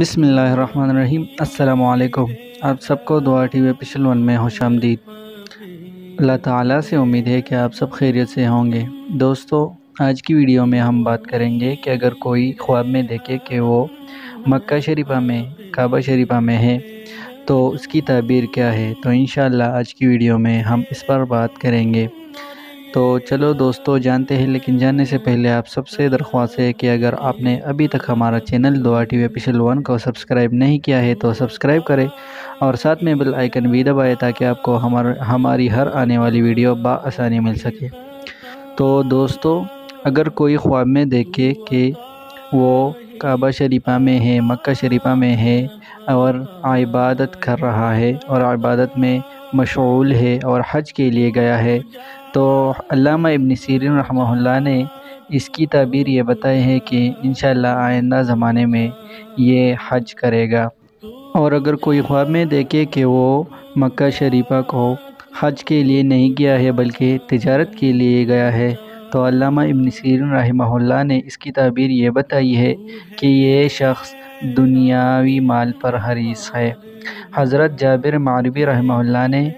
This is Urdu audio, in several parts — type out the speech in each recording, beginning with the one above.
بسم اللہ الرحمن الرحیم۔ السلام علیکم۔ آپ سب کو دعا ٹی وی ایپیسوڈ 1 میں خوش آمدید۔ اللہ تعالیٰ سے امید ہے کہ آپ سب خیریت سے ہوں گے۔ دوستو، آج کی ویڈیو میں ہم بات کریں گے کہ اگر کوئی خواب میں دیکھے کہ وہ مکہ شریفہ میں کعبہ شریفہ میں ہے تو اس کی تعبیر کیا ہے، تو انشاءاللہ آج کی ویڈیو میں ہم اس پر بات کریں گے۔ تو چلو دوستو جانتے ہیں، لیکن جاننے سے پہلے آپ سب سے درخواست ہے کہ اگر آپ نے ابھی تک ہمارا چینل دعا ٹی وی ایپیسوڈ 1 کو سبسکرائب نہیں کیا ہے تو سبسکرائب کریں اور ساتھ میں بیل آئیکن بھی دبائیں تاکہ آپ کو ہماری ہر آنے والی ویڈیو بآسانی مل سکے۔ تو دوستو، اگر کوئی خواب میں دیکھے کہ وہ کعبہ شریفہ میں ہے، مکہ شریفہ میں ہے اور عبادت کر رہا ہے اور عبادت میں مشغول ہے اور حج کے لیے گیا ہے، تو علامہ ابن سیرین رحمہ اللہ نے اس کی تعبیر یہ بتائی ہے کہ انشاءاللہ آئندہ زمانے میں یہ حج کرے گا۔ اور اگر کوئی خواب میں دیکھے کہ وہ مکہ شریفہ کو حج کے لیے نہیں گیا ہے بلکہ تجارت کے لیے گیا ہے، تو علامہ ابن سیرین رحمہ اللہ نے اس کی تعبیر یہ بتائی ہے کہ یہ شخص دنیاوی مال پر حریص ہے۔ حضرت جابر معربی رحمہ اللہ نے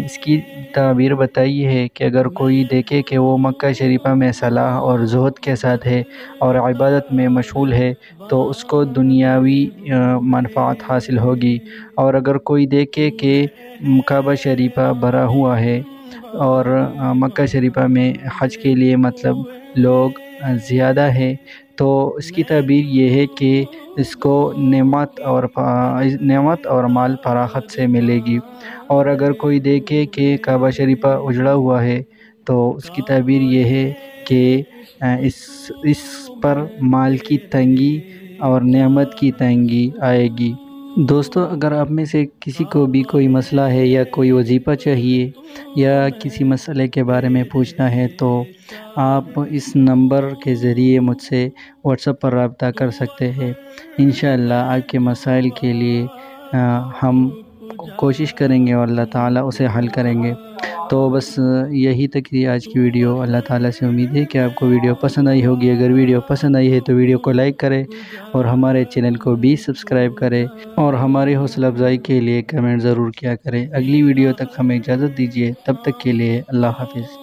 اس کی تعبیر بتائی ہے کہ اگر کوئی دیکھے کہ وہ مکہ شریفہ میں صلاح اور زہد کے ساتھ ہے اور عبادت میں مشغول ہے تو اس کو دنیاوی منفعت حاصل ہوگی، اور اگر کوئی دیکھے کہ کعبہ شریفہ بھرا ہوا ہے اور مکہ شریفہ میں حج کے لیے لوگ زیادہ ہے، تو اس کی تعبیر یہ ہے کہ اس کو نعمت اور مال فراخت سے ملے گی۔ اور اگر کوئی دیکھے کہ کعبہ شریفہ اجڑا ہوا ہے تو اس کی تعبیر یہ ہے کہ اس پر مال کی تنگی اور نعمت کی تنگی آئے گی۔ دوستو، اگر آپ میں سے کسی کو بھی کوئی مسئلہ ہے یا کوئی وظیفہ چاہیے یا کسی مسئلے کے بارے میں پوچھنا ہے تو آپ اس نمبر کے ذریعے مجھ سے واٹس ایپ پر رابطہ کر سکتے ہیں۔ انشاءاللہ آپ کے مسائل کے لیے ہم کوشش کریں گے اور اللہ تعالیٰ اسے حل کریں گے۔ تو بس یہی تک تھی آج کی ویڈیو۔ اللہ تعالیٰ سے امید ہے کہ آپ کو ویڈیو پسند آئی ہوگی۔ اگر ویڈیو پسند آئی ہے تو ویڈیو کو لائک کریں اور ہمارے چینل کو بھی سبسکرائب کریں اور ہماری حوصلہ افزائی کے لیے کمنٹ ضرور کیا کریں۔ اگلی ویڈیو تک ہمیں اجازت دیجیے، تب تک کے لیے اللہ حافظ۔